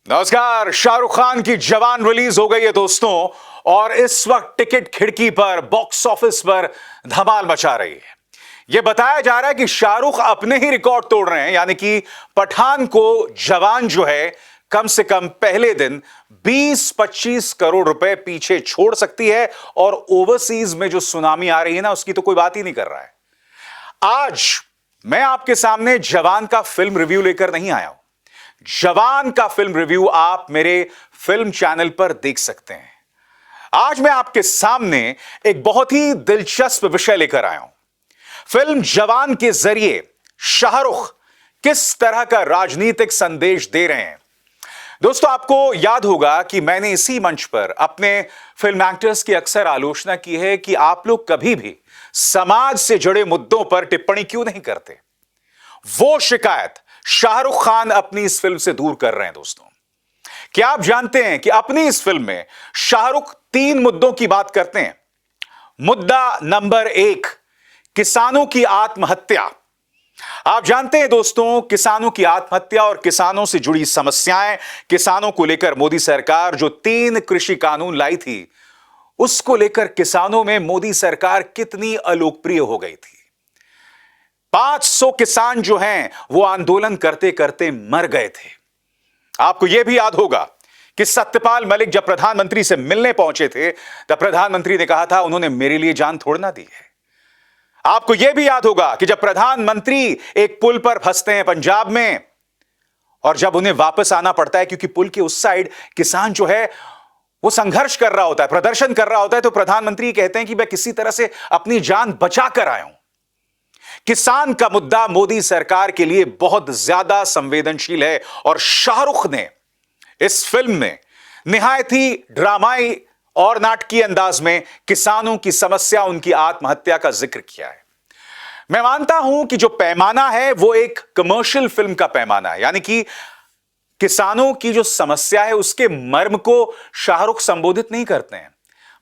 नमस्कार। शाहरुख खान की जवान रिलीज हो गई है दोस्तों, और इस वक्त टिकट खिड़की पर बॉक्स ऑफिस पर धमाल मचा रही है। यह बताया जा रहा है कि शाहरुख अपने ही रिकॉर्ड तोड़ रहे हैं, यानी कि पठान को जवान जो है कम से कम पहले दिन 20-25 करोड़ रुपए पीछे छोड़ सकती है, और ओवरसीज में जो सुनामी आ रही है ना, उसकी तो कोई बात ही नहीं कर रहा है। आज मैं आपके सामने जवान का फिल्म रिव्यू लेकर नहीं आया हूं। जवान का फिल्म रिव्यू आप मेरे फिल्म चैनल पर देख सकते हैं। आज मैं आपके सामने एक बहुत ही दिलचस्प विषय लेकर आया हूं। फिल्म जवान के जरिए शाहरुख किस तरह का राजनीतिक संदेश दे रहे हैं। दोस्तों, आपको याद होगा कि मैंने इसी मंच पर अपने फिल्म एक्टर्स की अक्सर आलोचना की है कि आप लोग कभी भी समाज से जुड़े मुद्दों पर टिप्पणी क्यों नहीं करते। वो शिकायत शाहरुख खान अपनी इस फिल्म से दूर कर रहे हैं। दोस्तों, क्या आप जानते हैं कि अपनी इस फिल्म में शाहरुख 3 मुद्दों की बात करते हैं। मुद्दा नंबर 1, किसानों की आत्महत्या। आप जानते हैं दोस्तों, किसानों की आत्महत्या और किसानों से जुड़ी समस्याएं, किसानों को लेकर मोदी सरकार जो 3 कृषि कानून लाई थी, उसको लेकर किसानों में मोदी सरकार कितनी अलोकप्रिय हो गई थी। 500 किसान जो हैं वो आंदोलन करते करते मर गए थे। आपको यह भी याद होगा कि सत्यपाल मलिक जब प्रधानमंत्री से मिलने पहुंचे थे, तब प्रधानमंत्री ने कहा था, उन्होंने मेरे लिए जान थोड़ ना दी है। आपको यह भी याद होगा कि जब प्रधानमंत्री एक पुल पर फंसते हैं पंजाब में, और जब उन्हें वापस आना पड़ता है क्योंकि पुल के उस साइड किसान जो है वो संघर्ष कर रहा होता है, प्रदर्शन कर रहा होता है, तो प्रधानमंत्री कहते हैं कि मैं किसी तरह से अपनी जान बचा कर आया हूं। किसान का मुद्दा मोदी सरकार के लिए बहुत ज्यादा संवेदनशील है, और शाहरुख ने इस फिल्म में निहायत ही ड्रामाई और नाटकीय अंदाज में किसानों की समस्या, उनकी आत्महत्या का जिक्र किया है। मैं मानता हूं कि जो पैमाना है वो एक कमर्शियल फिल्म का पैमाना है, यानी कि किसानों की जो समस्या है उसके मर्म को शाहरुख संबोधित नहीं करते हैं,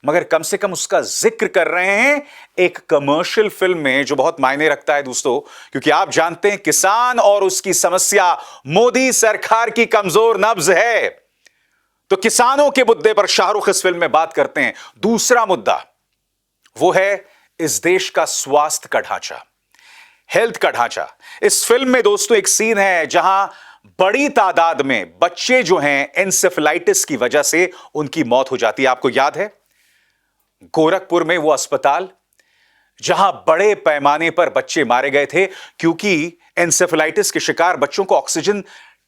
मगर कम से कम उसका जिक्र कर रहे हैं एक कमर्शियल फिल्म में, जो बहुत मायने रखता है दोस्तों। क्योंकि आप जानते हैं किसान और उसकी समस्या मोदी सरकार की कमजोर नब्ज है, तो किसानों के मुद्दे पर शाहरुख इस फिल्म में बात करते हैं। दूसरा मुद्दा वो है इस देश का स्वास्थ्य का ढांचा, हेल्थ का ढांचा। इस फिल्म में दोस्तों एक सीन है जहां बड़ी तादाद में बच्चे जो हैं एन्सेफेलाइटिस की वजह से उनकी मौत हो जाती है। आपको याद है गोरखपुर में वो अस्पताल जहां बड़े पैमाने पर बच्चे मारे गए थे क्योंकि एन्सेफेलाइटिस के शिकार बच्चों को ऑक्सीजन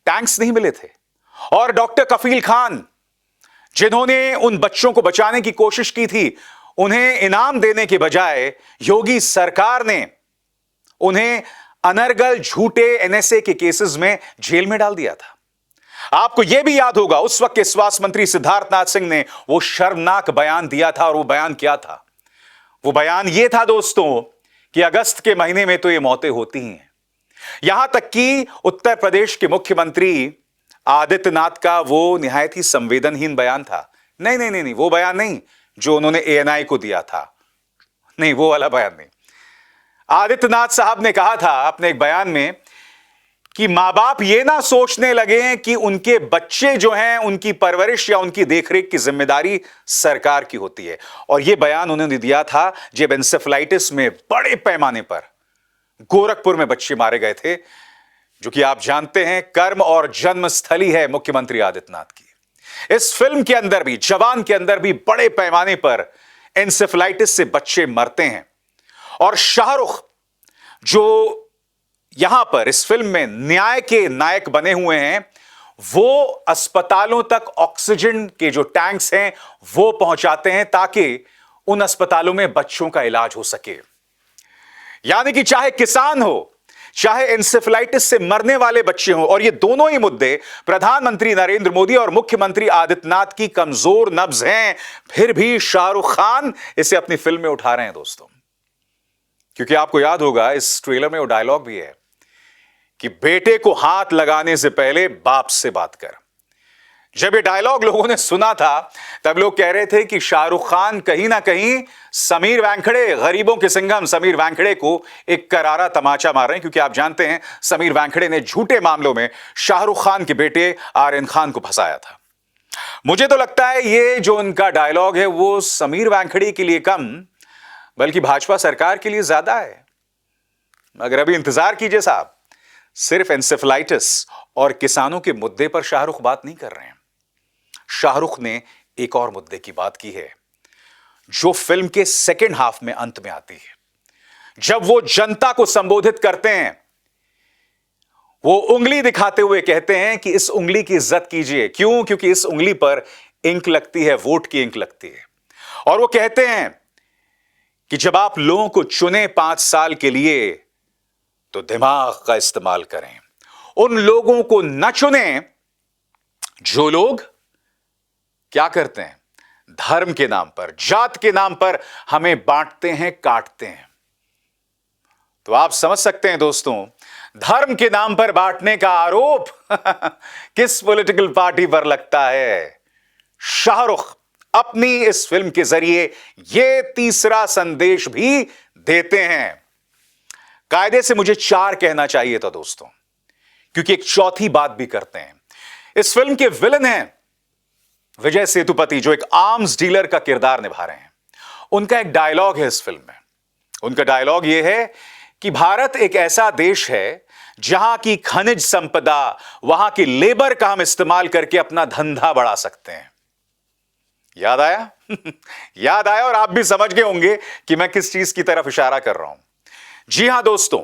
टैंक्स नहीं मिले थे, और डॉक्टर कफील खान जिन्होंने उन बच्चों को बचाने की कोशिश की थी, उन्हें इनाम देने के बजाय योगी सरकार ने उन्हें अनर्गल झूठे एनएसए के केसेस में जेल में डाल दिया था। आपको यह भी याद होगा उस वक्त के स्वास्थ्य मंत्री सिद्धार्थनाथ सिंह ने वो शर्मनाक बयान दिया था, और वो बयान क्या था? वो बयान ये था दोस्तों कि अगस्त के महीने में तो ये मौतें होती ही हैं। यहां तक कि उत्तर प्रदेश के मुख्यमंत्री आदित्यनाथ का वो निहायत ही संवेदनहीन बयान था। नहीं नहीं नहीं नहीं, वो बयान नहीं जो उन्होंने एएनआई को दिया था, नहीं, वो वाला बयान नहीं। आदित्यनाथ साहब ने कहा था अपने एक बयान में कि मां बाप ये ना सोचने लगे हैं कि उनके बच्चे जो हैं उनकी परवरिश या उनकी देखरेख की जिम्मेदारी सरकार की होती है। और यह बयान उन्होंने दिया था जब एन्सेफेलाइटिस में बड़े पैमाने पर गोरखपुर में बच्चे मारे गए थे, जो कि आप जानते हैं कर्म और जन्मस्थली है मुख्यमंत्री आदित्यनाथ की। इस फिल्म के अंदर भी, जवान के अंदर भी बड़े पैमाने पर एन्सेफेलाइटिस से बच्चे मरते हैं, और शाहरुख जो यहां पर इस फिल्म में न्याय के नायक बने हुए हैं, वो अस्पतालों तक ऑक्सीजन के जो टैंक्स हैं वो पहुंचाते हैं ताकि उन अस्पतालों में बच्चों का इलाज हो सके। यानी कि चाहे किसान हो, चाहे एन्सेफेलाइटिस से मरने वाले बच्चे हों, और ये दोनों ही मुद्दे प्रधानमंत्री नरेंद्र मोदी और मुख्यमंत्री आदित्यनाथ की कमजोर नब्ज हैं, फिर भी शाहरुख खान इसे अपनी फिल्म में उठा रहे हैं दोस्तों। क्योंकि आपको याद होगा इस ट्रेलर में वो डायलॉग भी है कि बेटे को हाथ लगाने से पहले बाप से बात कर। जब ये डायलॉग लोगों ने सुना था तब लोग कह रहे थे कि शाहरुख खान कहीं ना कहीं समीर वानखेड़े, गरीबों के सिंघम समीर वानखेड़े को एक करारा तमाचा मार रहे हैं, क्योंकि आप जानते हैं समीर वानखेड़े ने झूठे मामलों में शाहरुख खान के बेटे आर्यन खान को फंसाया था। मुझे तो लगता है ये जो उनका डायलॉग है वो समीर वानखेड़े के लिए कम बल्कि भाजपा सरकार के लिए ज्यादा है। मगर अभी इंतजार कीजिए साहब, सिर्फ एंसेफेलाइटिस और किसानों के मुद्दे पर शाहरुख बात नहीं कर रहे हैं। शाहरुख ने एक और मुद्दे की बात की है जो फिल्म के सेकेंड हाफ में अंत में आती है। जब वो जनता को संबोधित करते हैं, वो उंगली दिखाते हुए कहते हैं कि इस उंगली की इज्जत कीजिए। क्यों? क्योंकि इस उंगली पर इंक लगती है, वोट की इंक लगती है। और वो कहते हैं कि जब आप लोगों को चुने 5 साल के लिए तो दिमाग का इस्तेमाल करें। उन लोगों को न चुने जो लोग क्या करते हैं, धर्म के नाम पर, जात के नाम पर हमें बांटते हैं, काटते हैं। तो आप समझ सकते हैं दोस्तों, धर्म के नाम पर बांटने का आरोप किस पॉलिटिकल पार्टी पर लगता है। शाहरुख अपनी इस फिल्म के जरिए यह तीसरा संदेश भी देते हैं। कायदे से मुझे 4 कहना चाहिए था दोस्तों, क्योंकि एक चौथी बात भी करते हैं। इस फिल्म के विलन हैं विजय सेतुपति, जो एक आर्म्स डीलर का किरदार निभा रहे हैं। उनका एक डायलॉग है इस फिल्म में। उनका डायलॉग यह है कि भारत एक ऐसा देश है जहां की खनिज संपदा, वहां की लेबर का हम इस्तेमाल करके अपना धंधा बढ़ा सकते हैं। याद आया? याद आया, और आप भी समझ गए होंगे कि मैं किस चीज की तरफ इशारा कर रहा हूं। जी हां दोस्तों,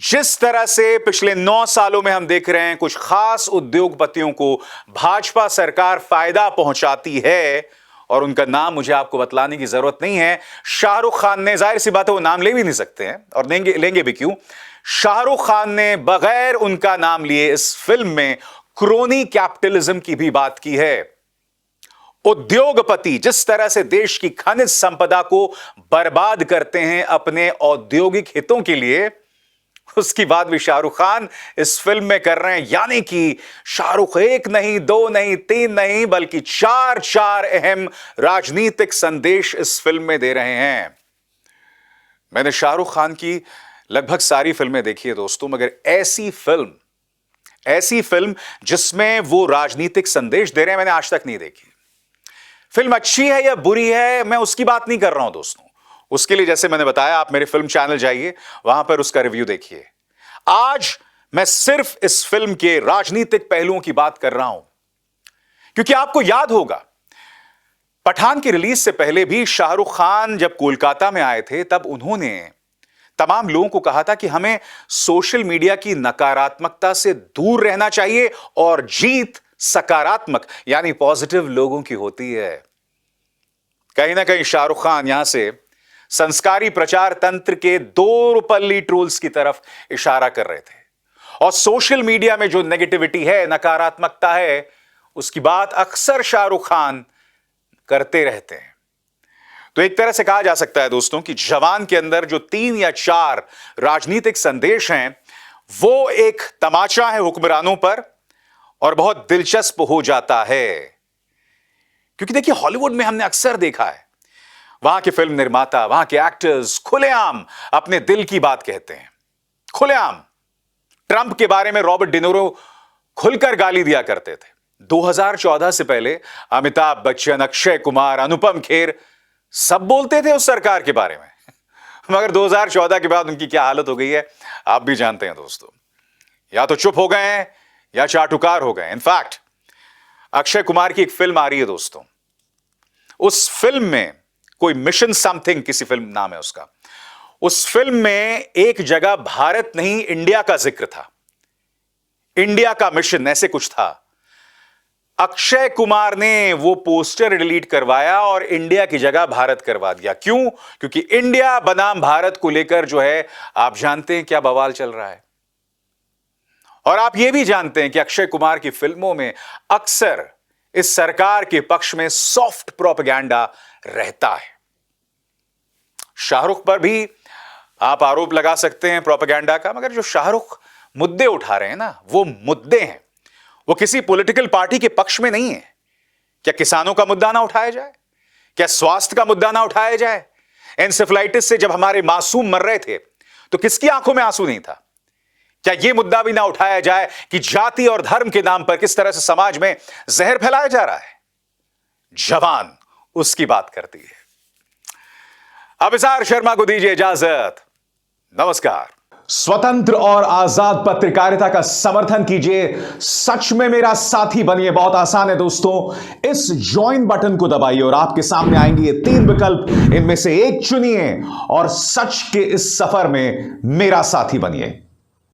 जिस तरह से पिछले 9 सालों में हम देख रहे हैं कुछ खास उद्योगपतियों को भाजपा सरकार फायदा पहुंचाती है, और उनका नाम मुझे आपको बतलाने की जरूरत नहीं है। शाहरुख खान ने, जाहिर सी बात है वो नाम ले भी नहीं सकते हैं और लेंगे भी क्यों। शाहरुख खान ने बगैर उनका नाम लिए इस फिल्म में क्रोनी कैपिटलिज्म की भी बात की है। उद्योगपति जिस तरह से देश की खनिज संपदा को बर्बाद करते हैं अपने औद्योगिक हितों के लिए, उसकी बात भी शाहरुख खान इस फिल्म में कर रहे हैं। यानी कि शाहरुख 1 नहीं, 2 नहीं, 3 नहीं, बल्कि 4 अहम राजनीतिक संदेश इस फिल्म में दे रहे हैं। मैंने शाहरुख खान की लगभग सारी फिल्में देखी है दोस्तों, मगर ऐसी फिल्म जिसमें वो राजनीतिक संदेश दे रहे हैं मैंने आज तक नहीं देखी। फिल्म अच्छी है या बुरी है मैं उसकी बात नहीं कर रहा हूं दोस्तों। उसके लिए जैसे मैंने बताया, आप मेरे फिल्म चैनल जाइए, वहां पर उसका रिव्यू देखिए। आज मैं सिर्फ इस फिल्म के राजनीतिक पहलुओं की बात कर रहा हूं, क्योंकि आपको याद होगा पठान की रिलीज से पहले भी शाहरुख खान जब कोलकाता में आए थे तब उन्होंने तमाम लोगों को कहा था कि हमें सोशल मीडिया की नकारात्मकता से दूर रहना चाहिए और जीत सकारात्मक यानी पॉजिटिव लोगों की होती है। कहीं ना कहीं शाहरुख खान यहां से संस्कारी प्रचार तंत्र के 2 रुपल्ली ट्रोल्स की तरफ इशारा कर रहे थे, और सोशल मीडिया में जो नेगेटिविटी है, नकारात्मकता है, उसकी बात अक्सर शाहरुख खान करते रहते हैं। तो एक तरह से कहा जा सकता है दोस्तों कि जवान के अंदर जो 3 या 4 राजनीतिक संदेश हैं वो एक तमाचा है हुक्मरानों पर, और बहुत दिलचस्प हो जाता है। क्योंकि देखिए, हॉलीवुड में हमने अक्सर देखा है वहां के फिल्म निर्माता, वहां के एक्टर्स खुलेआम अपने दिल की बात कहते हैं। खुलेआम ट्रंप के बारे में रॉबर्ट डिनोरो खुलकर गाली दिया करते थे। 2014 से पहले अमिताभ बच्चन, अक्षय कुमार, अनुपम खेर सब बोलते थे उस सरकार के बारे में। मगर 2014 के बाद उनकी क्या हालत हो गई है आप भी जानते हैं दोस्तों। या तो चुप हो गए हैं या चाटुकार हो गए। इनफैक्ट अक्षय कुमार की एक फिल्म आ रही है दोस्तों, उस फिल्म में कोई मिशन समथिंग किसी फिल्म नाम है उसका, उस फिल्म में एक जगह भारत नहीं इंडिया का जिक्र था। इंडिया का मिशन ऐसे कुछ था। अक्षय कुमार ने वो पोस्टर डिलीट करवाया और इंडिया की जगह भारत करवा दिया। क्यों? क्योंकि इंडिया बनाम भारत को लेकर जो है आप जानते हैं क्या बवाल चल रहा है। और आप ये भी जानते हैं कि अक्षय कुमार की फिल्मों में अक्सर इस सरकार के पक्ष में सॉफ्ट प्रोपेगेंडा रहता है। शाहरुख पर भी आप आरोप लगा सकते हैं प्रोपेगेंडा का, मगर जो शाहरुख मुद्दे उठा रहे हैं ना, वो मुद्दे हैं, वो किसी पॉलिटिकल पार्टी के पक्ष में नहीं है। क्या किसानों का मुद्दा ना उठाया जाए? क्या स्वास्थ्य का मुद्दा ना उठाया जाए? एन्सेफेलाइटिस से जब हमारे मासूम मर रहे थे तो किसकी आंखों में आंसू नहीं था? क्या यह मुद्दा भी ना उठाया जाए कि जाति और धर्म के नाम पर किस तरह से समाज में जहर फैलाया जा रहा है? जवान उसकी बात करती है। अभिसार शर्मा को दीजिए इजाजत। नमस्कार। स्वतंत्र और आजाद पत्रकारिता का समर्थन कीजिए, सच में मेरा साथी बनिए। बहुत आसान है दोस्तों, इस ज्वाइन बटन को दबाइए और आपके सामने आएंगे ये 3 विकल्प। इनमें से एक चुनिए और सच के इस सफर में मेरा साथी बनिए।